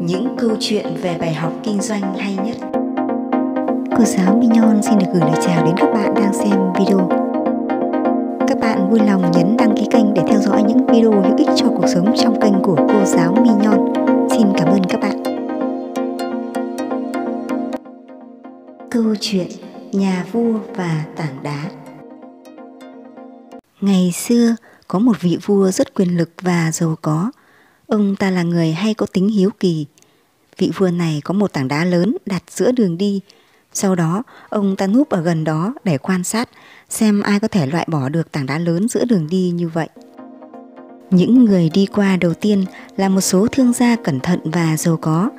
những câu chuyện về bài học kinh doanh hay nhất. Cô giáo Mignon xin được gửi lời chào đến các bạn đang xem video. Các bạn vui lòng nhấn đăng ký kênh để theo dõi những video hữu ích cho cuộc sống trong kênh của cô giáo Mignon. Xin cảm ơn các bạn. Câu chuyện nhà vua và tảng đá. Ngày xưa có một vị vua rất quyền lực và giàu có. Ông ta là người hay có tính hiếu kỳ. Vị vua này có một tảng đá lớn đặt giữa đường đi. Sau đó ông ta núp ở gần đó để quan sát xem ai có thể loại bỏ được tảng đá lớn giữa đường đi như vậy. Những người đi qua đầu tiên là một số thương gia cẩn thận và giàu có.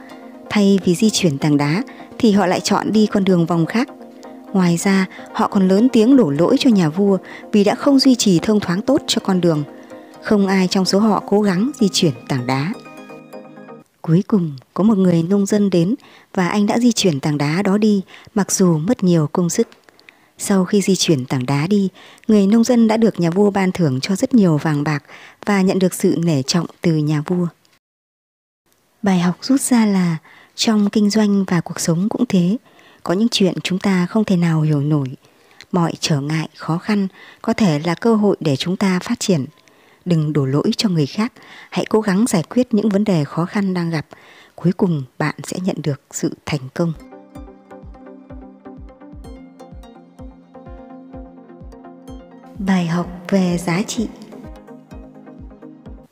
Thay vì di chuyển tảng đá thì họ lại chọn đi con đường vòng khác. Ngoài ra họ còn lớn tiếng đổ lỗi cho nhà vua vì đã không duy trì thông thoáng tốt cho con đường. Không ai trong số họ cố gắng di chuyển tảng đá. Cuối cùng có một người nông dân đến và anh đã di chuyển tảng đá đó đi mặc dù mất nhiều công sức. Sau khi di chuyển tảng đá đi, người nông dân đã được nhà vua ban thưởng cho rất nhiều vàng bạc và nhận được sự nể trọng từ nhà vua. Bài học rút ra là trong kinh doanh và cuộc sống cũng thế, có những chuyện chúng ta không thể nào hiểu nổi. Mọi trở ngại, khó khăn có thể là cơ hội để chúng ta phát triển. Đừng đổ lỗi cho người khác, hãy cố gắng giải quyết những vấn đề khó khăn đang gặp. Cuối cùng bạn sẽ nhận được sự thành công. Bài học về giá trị.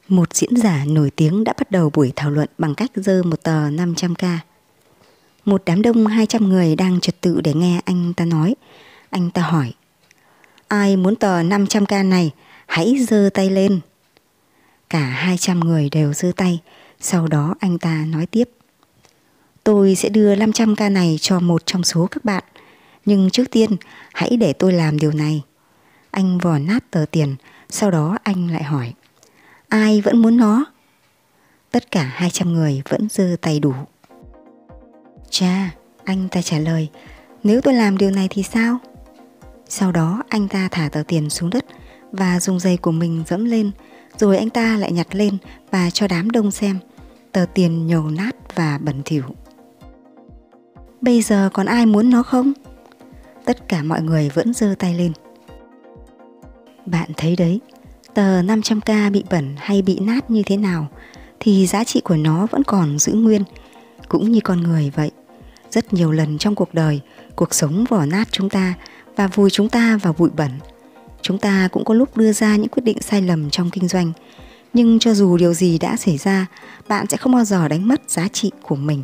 Một diễn giả nổi tiếng đã bắt đầu buổi thảo luận bằng cách giơ một tờ 500k. Một đám đông 200 người đang trật tự để nghe anh ta nói. Anh ta hỏi: ai muốn tờ 500k này? Hãy giơ tay lên. Cả 200 người đều giơ tay. Sau đó anh ta nói tiếp: tôi sẽ đưa 500k này cho một trong số các bạn. Nhưng trước tiên hãy để tôi làm điều này. Anh vò nát tờ tiền. Sau đó anh lại hỏi: ai vẫn muốn nó? Tất cả 200 người vẫn giơ tay đủ. Chà, anh ta trả lời: nếu tôi làm điều này thì sao? Sau đó anh ta thả tờ tiền xuống đất và dùng giày của mình dẫm lên. Rồi anh ta lại nhặt lên và cho đám đông xem. Tờ tiền nhầu nát và bẩn thỉu. Bây giờ còn ai muốn nó không? Tất cả mọi người vẫn giơ tay lên. Bạn thấy đấy, tờ 500k bị bẩn hay bị nát như thế nào thì giá trị của nó vẫn còn giữ nguyên. Cũng như con người vậy. Rất nhiều lần trong cuộc đời, cuộc sống vò nát chúng ta và vùi chúng ta vào bụi bẩn. Chúng ta cũng có lúc đưa ra những quyết định sai lầm trong kinh doanh. Nhưng cho dù điều gì đã xảy ra, bạn sẽ không bao giờ đánh mất giá trị của mình.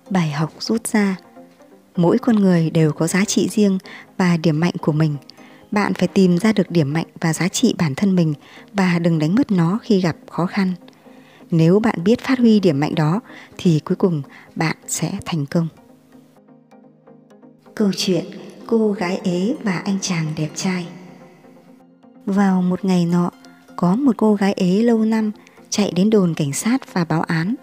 Bài học rút ra: mỗi con người đều có giá trị riêng và điểm mạnh của mình. Bạn phải tìm ra được điểm mạnh và giá trị bản thân mình và đừng đánh mất nó khi gặp khó khăn. Nếu bạn biết phát huy điểm mạnh đó thì cuối cùng bạn sẽ thành công. Câu chuyện cô gái ế và anh chàng đẹp trai. Vào một ngày nọ, có một cô gái ế lâu năm chạy đến đồn cảnh sát và báo án.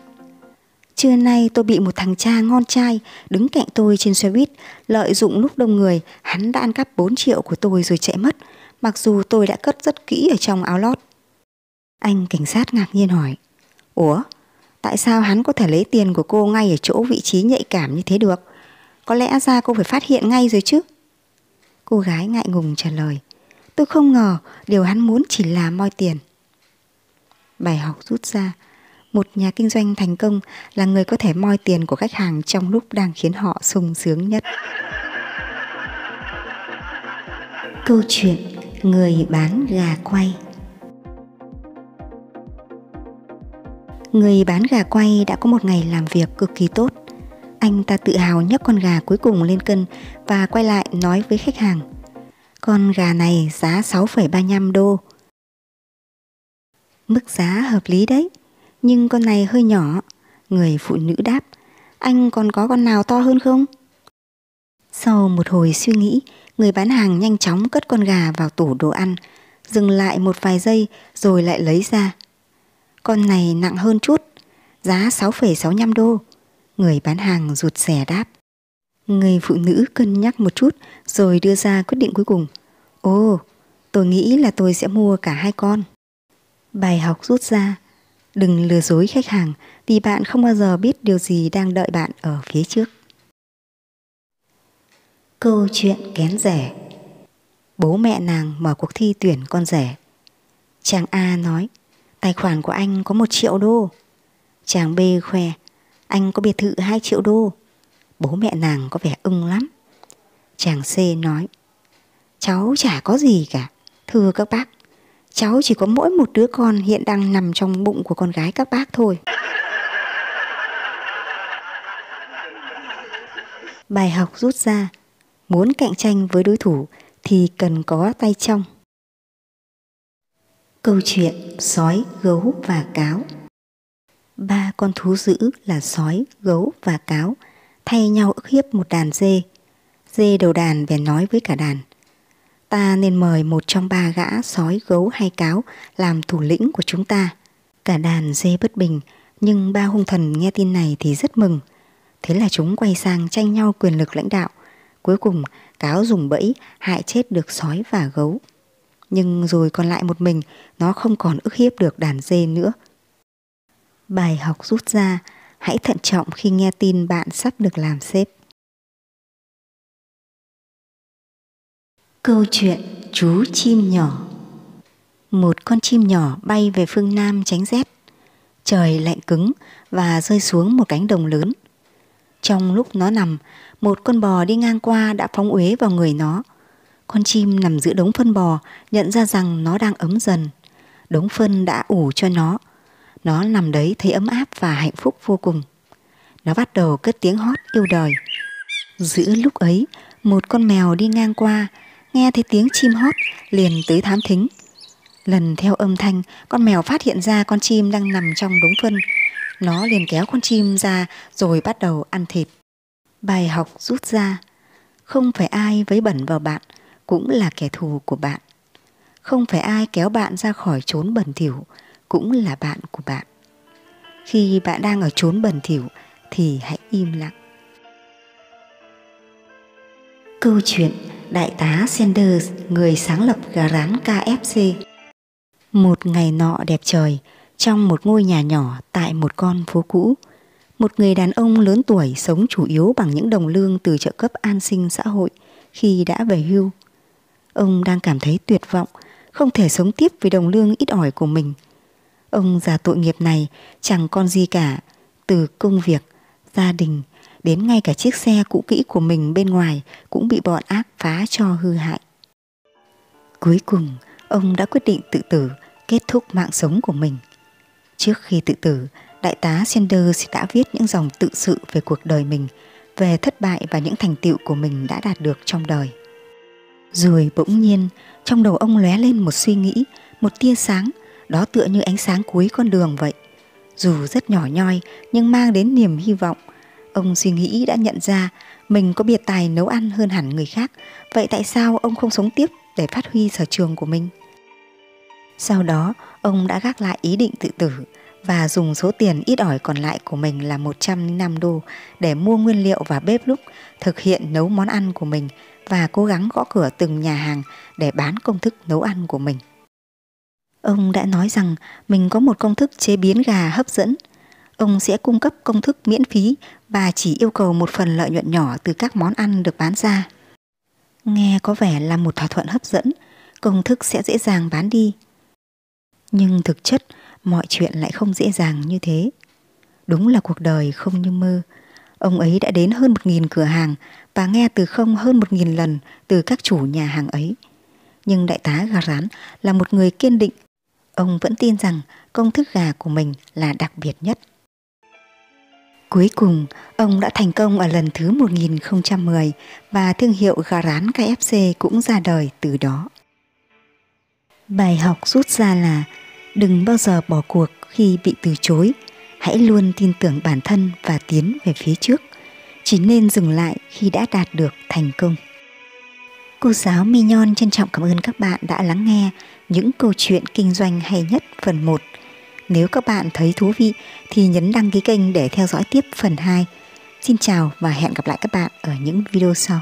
Trưa nay tôi bị một thằng cha ngon trai đứng cạnh tôi trên xe buýt. Lợi dụng lúc đông người, hắn đã ăn cắp 4 triệu của tôi rồi chạy mất, mặc dù tôi đã cất rất kỹ ở trong áo lót. Anh cảnh sát ngạc nhiên hỏi: ủa, tại sao hắn có thể lấy tiền của cô ngay ở chỗ vị trí nhạy cảm như thế được? Có lẽ ra cô phải phát hiện ngay rồi chứ. Cô gái ngại ngùng trả lời: tôi không ngờ điều hắn muốn chỉ là moi tiền. Bài học rút ra: một nhà kinh doanh thành công là người có thể moi tiền của khách hàng trong lúc đang khiến họ sung sướng nhất. Câu chuyện người bán gà quay. Người bán gà quay đã có một ngày làm việc cực kỳ tốt. Anh ta tự hào nhấc con gà cuối cùng lên cân và quay lại nói với khách hàng: con gà này giá 6,35 đô. Mức giá hợp lý đấy, nhưng con này hơi nhỏ. Người phụ nữ đáp: anh còn có con nào to hơn không? Sau một hồi suy nghĩ, người bán hàng nhanh chóng cất con gà vào tủ đồ ăn, dừng lại một vài giây rồi lại lấy ra. Con này nặng hơn chút, giá 6,65 đô. Người bán hàng rụt rè đáp. Người phụ nữ cân nhắc một chút rồi đưa ra quyết định cuối cùng: ồ, tôi nghĩ là tôi sẽ mua cả hai con. Bài học rút ra: Đừng lừa dối khách hàng vì bạn không bao giờ biết điều gì đang đợi bạn ở phía trước. Câu chuyện kén rẻ. Bố mẹ nàng mở cuộc thi tuyển con rể. Chàng A nói, tài khoản của anh có 1 triệu đô. Chàng B khoe, anh có biệt thự 2 triệu đô. Bố mẹ nàng có vẻ ưng lắm. Chàng C nói, cháu chả có gì cả. Thưa các bác, cháu chỉ có mỗi một đứa con hiện đang nằm trong bụng của con gái các bác thôi. Bài học rút ra, muốn cạnh tranh với đối thủ thì cần có tay trong. Câu chuyện sói, gấu và cáo. 3 con thú dữ là sói, gấu và cáo thay nhau ức hiếp một đàn dê. Dê đầu đàn bèn nói với cả đàn, ta nên mời một trong 3 gã sói, gấu hay cáo làm thủ lĩnh của chúng ta. Cả đàn dê bất bình, nhưng 3 hung thần nghe tin này thì rất mừng. Thế là chúng quay sang tranh nhau quyền lực lãnh đạo. Cuối cùng cáo dùng bẫy hại chết được sói và gấu. Nhưng rồi còn lại một mình, nó không còn ức hiếp được đàn dê nữa. Bài học rút ra, hãy thận trọng khi nghe tin bạn sắp được làm sếp. Câu chuyện chú chim nhỏ. Một con chim nhỏ bay về phương Nam tránh rét. Trời lạnh cứng và rơi xuống một cánh đồng lớn. Trong lúc nó nằm, một con bò đi ngang qua đã phóng uế vào người nó. Con chim nằm giữa đống phân bò, nhận ra rằng nó đang ấm dần. Đống phân đã ủ cho nó. Nó nằm đấy thấy ấm áp và hạnh phúc vô cùng. Nó bắt đầu cất tiếng hót yêu đời. Giữa lúc ấy, một con mèo đi ngang qua, nghe thấy tiếng chim hót, liền tới thám thính. Lần theo âm thanh, con mèo phát hiện ra con chim đang nằm trong đống phân. Nó liền kéo con chim ra rồi bắt đầu ăn thịt. Bài học rút ra, không phải ai vấy bẩn vào bạn cũng là kẻ thù của bạn. Không phải ai kéo bạn ra khỏi chốn bẩn thỉu cũng là bạn của bạn. Khi bạn đang ở chốn bẩn thỉu thì hãy im lặng. Câu chuyện Đại tá Sanders, người sáng lập gà rán KFC. Một ngày nọ đẹp trời, trong một ngôi nhà nhỏ tại một con phố cũ, một người đàn ông lớn tuổi sống chủ yếu bằng những đồng lương từ trợ cấp an sinh xã hội khi đã về hưu. Ông đang cảm thấy tuyệt vọng, không thể sống tiếp với đồng lương ít ỏi của mình. Ông già tội nghiệp này chẳng còn gì cả, từ công việc, gia đình đến ngay cả chiếc xe cũ kỹ của mình bên ngoài cũng bị bọn ác phá cho hư hại. Cuối cùng, ông đã quyết định tự tử, kết thúc mạng sống của mình. Trước khi tự tử, đại tá Sanders đã viết những dòng tự sự về cuộc đời mình, về thất bại và những thành tựu của mình đã đạt được trong đời. Rồi bỗng nhiên, trong đầu ông lóe lên một suy nghĩ, một tia sáng, đó tựa như ánh sáng cuối con đường vậy. Dù rất nhỏ nhoi nhưng mang đến niềm hy vọng. Ông suy nghĩ đã nhận ra mình có biệt tài nấu ăn hơn hẳn người khác. Vậy tại sao ông không sống tiếp để phát huy sở trường của mình? Sau đó, ông đã gác lại ý định tự tử và dùng số tiền ít ỏi còn lại của mình là 105 đô để mua nguyên liệu và bếp núc, thực hiện nấu món ăn của mình và cố gắng gõ cửa từng nhà hàng để bán công thức nấu ăn của mình. Ông đã nói rằng mình có một công thức chế biến gà hấp dẫn. Ông sẽ cung cấp công thức miễn phí và chỉ yêu cầu một phần lợi nhuận nhỏ từ các món ăn được bán ra. Nghe có vẻ là một thỏa thuận hấp dẫn, công thức sẽ dễ dàng bán đi. Nhưng thực chất, mọi chuyện lại không dễ dàng như thế. Đúng là cuộc đời không như mơ. Ông ấy đã đến hơn 1.000 cửa hàng và nghe từ không hơn 1.000 lần từ các chủ nhà hàng ấy. Nhưng đại tá gà rán là một người kiên định. Ông vẫn tin rằng công thức gà của mình là đặc biệt nhất. Cuối cùng, ông đã thành công ở lần thứ 1010 và thương hiệu gà rán KFC cũng ra đời từ đó. Bài học rút ra là đừng bao giờ bỏ cuộc khi bị từ chối. Hãy luôn tin tưởng bản thân và tiến về phía trước. Chỉ nên dừng lại khi đã đạt được thành công. Cô giáo Mignon trân trọng cảm ơn các bạn đã lắng nghe những câu chuyện kinh doanh hay nhất phần 1. Nếu các bạn thấy thú vị thì nhấn đăng ký kênh để theo dõi tiếp phần 2. Xin chào và hẹn gặp lại các bạn ở những video sau.